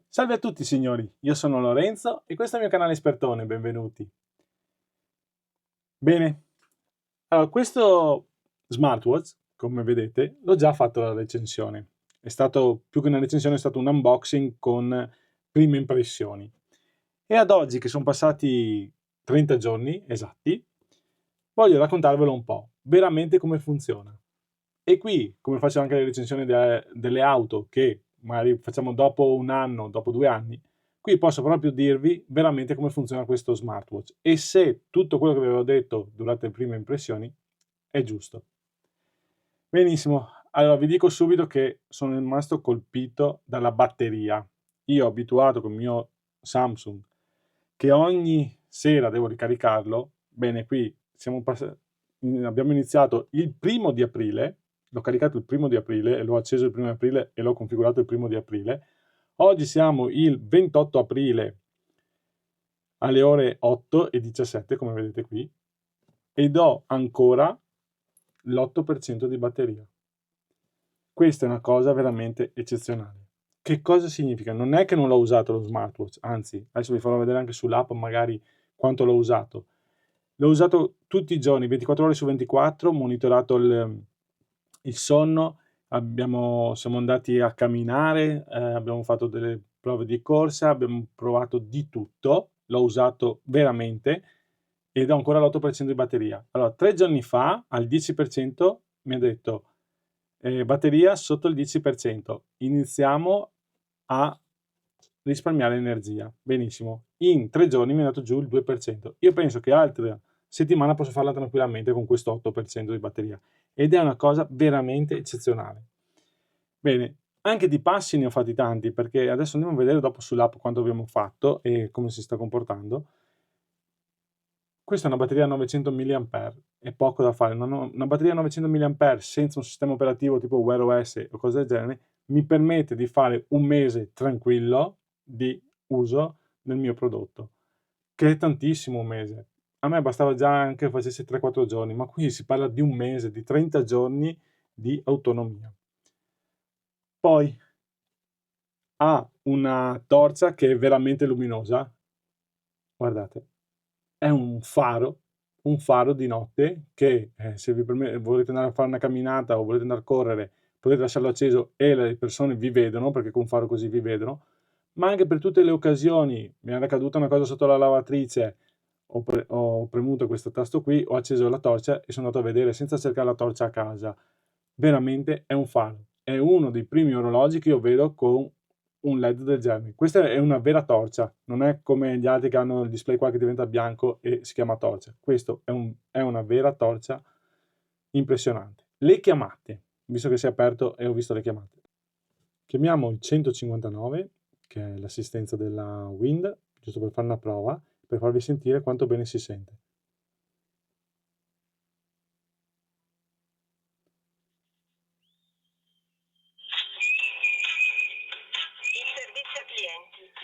Salve a tutti signori, io sono Lorenzo e questo è il mio canale Espertone, benvenuti. Bene, allora questo smartwatch, come vedete, l'ho già fatto la recensione. È stato più che una recensione, è stato un unboxing con prime impressioni. E ad oggi, che sono passati 30 giorni esatti, voglio raccontarvelo un po', veramente come funziona. E qui, come faccio anche le recensioni delle auto, che magari facciamo dopo un anno, dopo 2 anni, qui posso proprio dirvi veramente come funziona questo smartwatch e se tutto quello che vi avevo detto durante le prime impressioni è giusto. Benissimo, allora vi dico subito che sono rimasto colpito dalla batteria. Io abituato con il mio Samsung che ogni sera devo ricaricarlo, bene qui abbiamo iniziato il 1° di aprile, l'ho caricato il 1° di aprile e l'ho acceso il 1° di aprile e l'ho configurato il 1° di aprile. Oggi siamo il 28 aprile alle ore 8:17, come vedete qui, ed ho ancora l'8% di batteria. Questa è una cosa veramente eccezionale. Che cosa significa? Non è che non l'ho usato lo smartwatch, anzi, adesso vi farò vedere anche sull'app magari quanto l'ho usato. L'ho usato tutti i giorni, 24 ore su 24, monitorato il sonno, siamo andati a camminare, abbiamo fatto delle prove di corsa, abbiamo provato di tutto, l'ho usato veramente ed ho ancora l'8% di batteria. Allora, 3 giorni fa al 10% mi ha detto batteria sotto il 10%, iniziamo a risparmiare energia. Benissimo, in 3 giorni mi è andato giù il 2%. Io penso che altre settimana posso farla tranquillamente con questo 8% di batteria ed è una cosa veramente eccezionale. Bene, anche di passi ne ho fatti tanti perché adesso andiamo a vedere dopo sull'app quanto abbiamo fatto e come si sta comportando. Questa è una batteria a 900 mAh, è poco da fare. Una batteria a 900 mAh senza un sistema operativo tipo Wear OS o cose del genere mi permette di fare un mese tranquillo di uso del mio prodotto, che è tantissimo un mese. A me bastava già anche facesse 3-4 giorni, ma qui si parla di un mese, di 30 giorni di autonomia. Poi ha una torcia che è veramente luminosa, guardate, è un faro di notte che se volete andare a fare una camminata o volete andare a correre, potete lasciarlo acceso e le persone vi vedono, perché con un faro così vi vedono, ma anche per tutte le occasioni. Mi era caduta una cosa sotto la lavatrice, ho premuto questo tasto qui, ho acceso la torcia e sono andato a vedere senza cercare la torcia a casa. Veramente è un faro. È uno dei primi orologi che io vedo con un LED del genere. Questa è una vera torcia, non è come gli altri che hanno il display qua che diventa bianco e si chiama torcia. Questo è una vera torcia impressionante. Le chiamate, visto che si è aperto e ho visto le chiamate. Chiamiamo il 159, che è l'assistenza della Wind, giusto per fare una prova, per farvi sentire quanto bene si sente.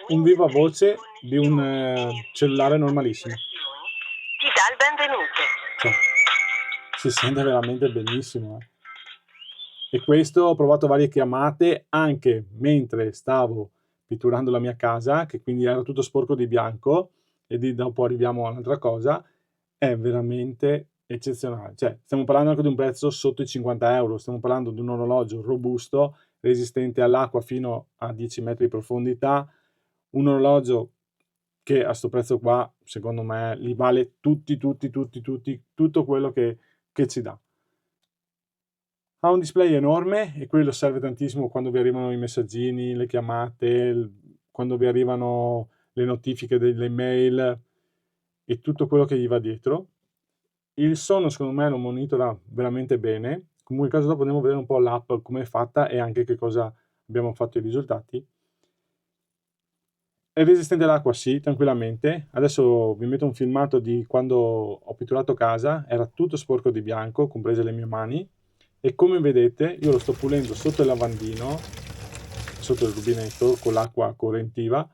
Un viva voce di un cellulare normalissimo. Ti dà il benvenuto. Cioè, si sente veramente benissimo. E questo ho provato varie chiamate anche mentre stavo pitturando la mia casa, che quindi era tutto sporco di bianco, e dopo arriviamo a un'altra cosa, è veramente eccezionale. Cioè, stiamo parlando anche di un prezzo sotto i 50 euro, stiamo parlando di un orologio robusto, resistente all'acqua fino a 10 metri di profondità, un orologio che a sto prezzo qua, secondo me, li vale tutto quello che ci dà. Ha un display enorme e quello serve tantissimo quando vi arrivano i messaggini, le chiamate, quando vi arrivano le notifiche delle mail e tutto quello che gli va dietro. Il sonno secondo me lo monitora veramente bene. Comunque in caso dopo andiamo a vedere un po' l'app come è fatta e anche che cosa abbiamo fatto i risultati. È resistente all'acqua? Sì, tranquillamente. Adesso vi metto un filmato di quando ho pitturato casa, era tutto sporco di bianco, comprese le mie mani, e come vedete io lo sto pulendo sotto il lavandino, sotto il rubinetto con l'acqua correntiva,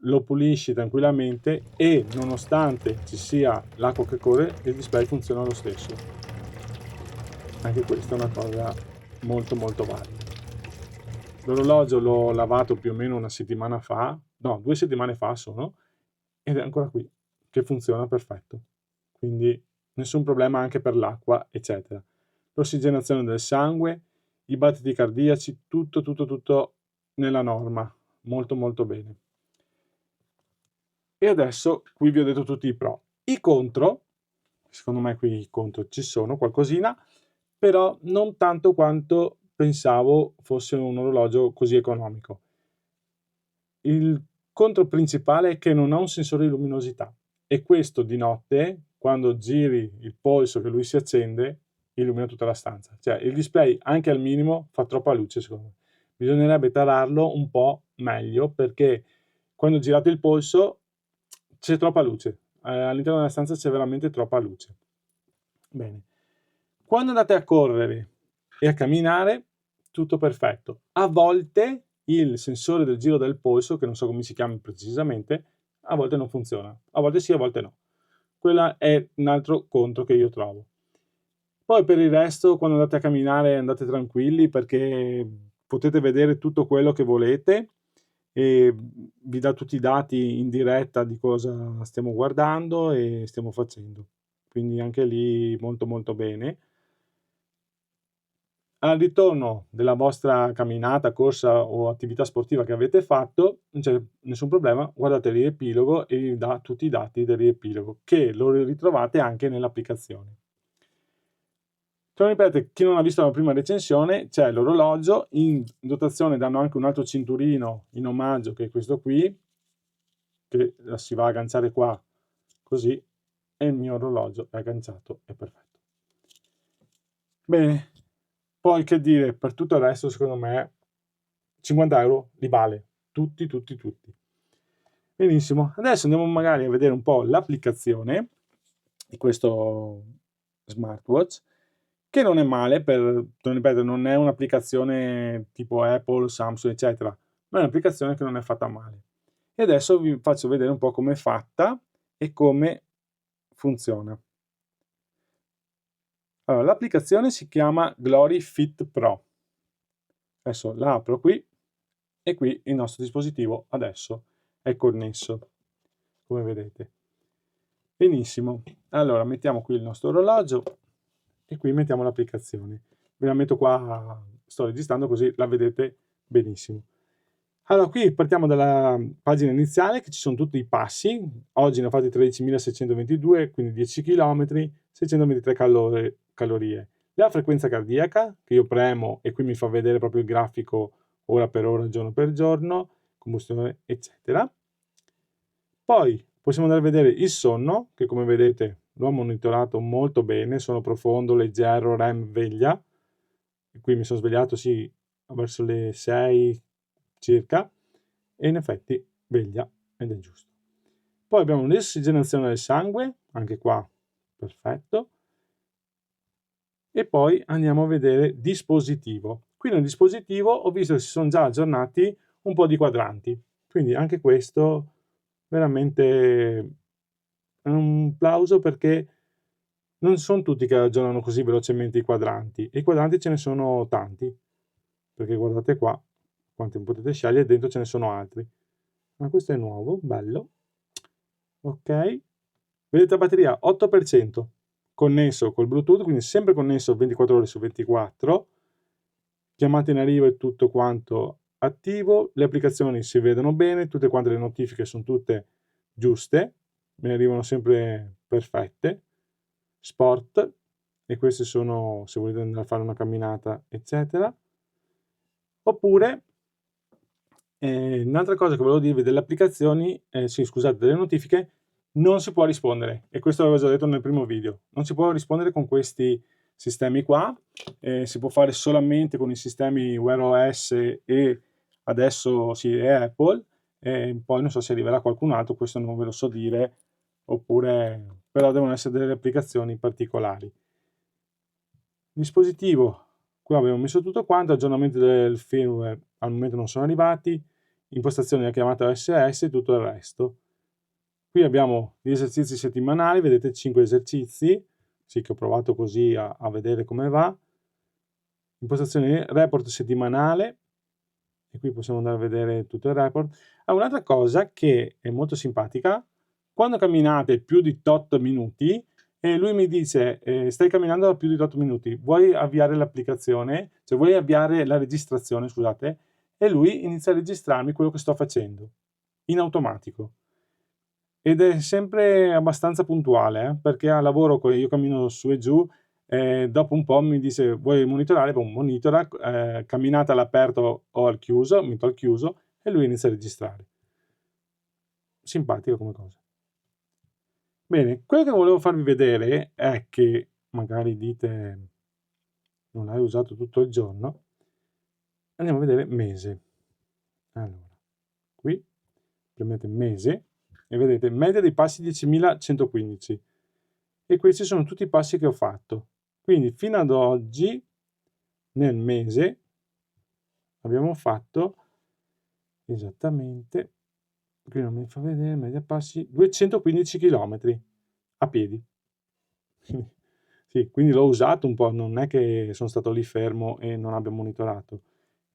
lo pulisci tranquillamente e nonostante ci sia l'acqua che corre, il display funziona lo stesso. Anche questa è una cosa molto molto valido. L'orologio l'ho lavato più o meno una settimana fa, no, 2 settimane fa sono, ed è ancora qui, che funziona perfetto. Quindi nessun problema anche per l'acqua, eccetera. L'ossigenazione del sangue, i battiti cardiaci, tutto nella norma, molto molto bene. E adesso qui vi ho detto tutti i pro. I contro, secondo me qui i contro ci sono qualcosina, però non tanto quanto pensavo fosse un orologio così economico. Il contro principale è che non ha un sensore di luminosità e questo di notte, quando giri il polso che lui si accende, illumina tutta la stanza. Cioè il display anche al minimo fa troppa luce secondo me. Bisognerebbe tararlo un po' meglio perché quando girate il polso c'è troppa luce. All'interno della stanza c'è veramente troppa luce. Bene. Quando andate a correre e a camminare, tutto perfetto. A volte il sensore del giro del polso, che non so come si chiama precisamente, a volte non funziona. A volte sì, a volte no. Quella è un altro contro che io trovo. Poi per il resto, quando andate a camminare, andate tranquilli perché potete vedere tutto quello che volete e vi dà tutti i dati in diretta di cosa stiamo guardando e stiamo facendo. Quindi anche lì molto molto bene. Al ritorno della vostra camminata, corsa o attività sportiva che avete fatto, non c'è nessun problema, guardate il riepilogo e vi dà tutti i dati del riepilogo, che lo ritrovate anche nell'applicazione. Torno a ripetere, chi non ha visto la prima recensione, c'è l'orologio, in dotazione danno anche un altro cinturino in omaggio, che è questo qui, che si va a agganciare qua, così, e il mio orologio è agganciato, è perfetto. Bene, poi che dire, per tutto il resto secondo me 50 euro li vale, tutti. Benissimo, adesso andiamo magari a vedere un po' l'applicazione di questo smartwatch, che non è male, ripeto, non è un'applicazione tipo Apple, Samsung, eccetera, ma è un'applicazione che non è fatta male. E adesso vi faccio vedere un po' come è fatta e come funziona. Allora, l'applicazione si chiama Glory Fit Pro. Adesso la apro qui e qui il nostro dispositivo adesso è connesso, come vedete. Benissimo, allora mettiamo qui il nostro orologio e qui mettiamo l'applicazione. Ve la metto qua, sto registrando così la vedete benissimo. Allora, qui partiamo dalla pagina iniziale che ci sono tutti i passi. Oggi ne ho fatti 13.622, quindi 10 km, 623 calorie. La frequenza cardiaca, che io premo e qui mi fa vedere proprio il grafico ora per ora, giorno per giorno, combustione, eccetera. Poi possiamo andare a vedere il sonno, che come vedete l'ho monitorato molto bene, sono profondo, leggero, REM, veglia. E qui mi sono svegliato, sì, verso le 6 circa, e in effetti veglia ed è giusto. Poi abbiamo l'ossigenazione del sangue, anche qua perfetto. E poi andiamo a vedere dispositivo. Qui nel dispositivo ho visto che si sono già aggiornati un po' di quadranti, quindi anche questo veramente un plauso perché non sono tutti che aggiornano così velocemente i quadranti, e i quadranti ce ne sono tanti, perché guardate qua quanti potete scegliere, dentro ce ne sono altri. Ma questo è nuovo, bello. Ok, vedete la batteria 8%, connesso col Bluetooth, quindi sempre connesso 24 ore su 24, chiamate in arrivo e tutto quanto attivo, le applicazioni si vedono bene, tutte quante le notifiche sono tutte giuste, mi arrivano sempre perfette, sport, e queste sono se volete andare a fare una camminata, eccetera. Oppure un'altra cosa che volevo dirvi delle applicazioni, sì, scusate, delle notifiche, non si può rispondere, e questo l'avevo già detto nel primo video, non si può rispondere con questi sistemi qua, si può fare solamente con i sistemi Wear OS e adesso sì, è Apple, e poi non so se arriverà qualcun altro, questo non ve lo so dire, oppure, però devono essere delle applicazioni particolari. Dispositivo, qua abbiamo messo tutto quanto, aggiornamenti del firmware al momento non sono arrivati, impostazioni della chiamata OSS e tutto il resto. Qui abbiamo gli esercizi settimanali, vedete 5 esercizi, sì, che ho provato così a vedere come va. impostazioni, report settimanale, e qui possiamo andare a vedere tutto il report. Un'altra cosa che è molto simpatica, quando camminate più di 8 minuti, e lui mi dice, stai camminando da più di 8 minuti, vuoi avviare l'applicazione, cioè vuoi avviare la registrazione, scusate, e lui inizia a registrarmi quello che sto facendo, in automatico. Ed è sempre abbastanza puntuale, perché a lavoro io cammino su e giù, dopo un po' mi dice, vuoi monitorare? Boh, monitora, camminata all'aperto o al chiuso, metto al chiuso, e lui inizia a registrare. Simpatico come cosa. Bene, quello che volevo farvi vedere è che, magari dite, non l'hai usato tutto il giorno, andiamo a vedere mese. Allora, qui premete mese e vedete media dei passi 10.115, e questi sono tutti i passi che ho fatto. Quindi fino ad oggi, nel mese, abbiamo fatto esattamente, qui non mi fa vedere, media passi, 215 km a piedi. Sì, quindi l'ho usato un po', non è che sono stato lì fermo e non abbia monitorato.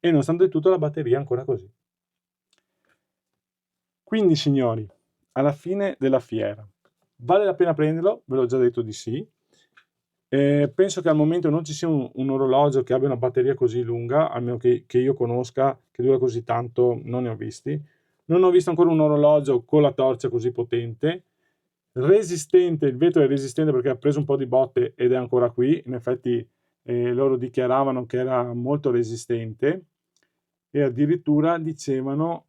E nonostante tutto la batteria è ancora così. Quindi signori, alla fine della fiera, vale la pena prenderlo? Ve l'ho già detto di sì. Penso che al momento non ci sia un orologio che abbia una batteria così lunga, almeno che io conosca, che dura così tanto, non ne ho visti. Non ho visto ancora un orologio con la torcia così potente. Resistente, il vetro è resistente perché ha preso un po' di botte ed è ancora qui. In effetti loro dichiaravano che era molto resistente, e addirittura dicevano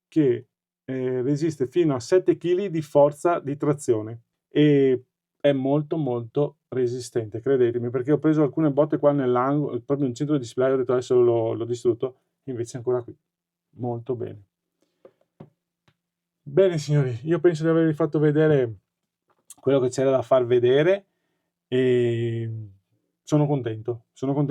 che resiste fino a 7 kg di forza di trazione, e è molto molto resistente, credetemi, perché ho preso alcune botte qua nell'angolo, proprio in centro display, ho detto adesso l'ho distrutto, invece è ancora qui, molto bene. Bene signori, io penso di avervi fatto vedere quello che c'era da far vedere, e sono contento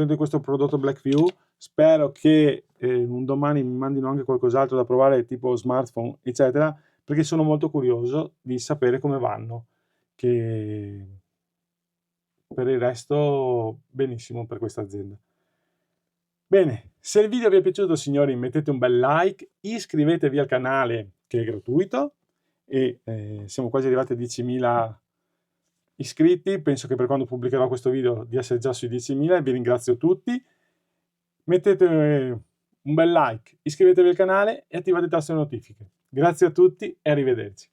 di questo prodotto Blackview. Spero che un domani mi mandino anche qualcos'altro da provare, tipo smartphone eccetera, perché sono molto curioso di sapere come vanno. Che per il resto benissimo per questa azienda. Bene, se il video vi è piaciuto signori, mettete un bel like, iscrivetevi al canale che è gratuito, e siamo quasi arrivati a 10.000 iscritti. Penso che per quando pubblicherò questo video di essere già sui 10.000, e vi ringrazio tutti. Mettete un bel like, iscrivetevi al canale e attivate il tasto notifiche. Grazie a tutti e arrivederci.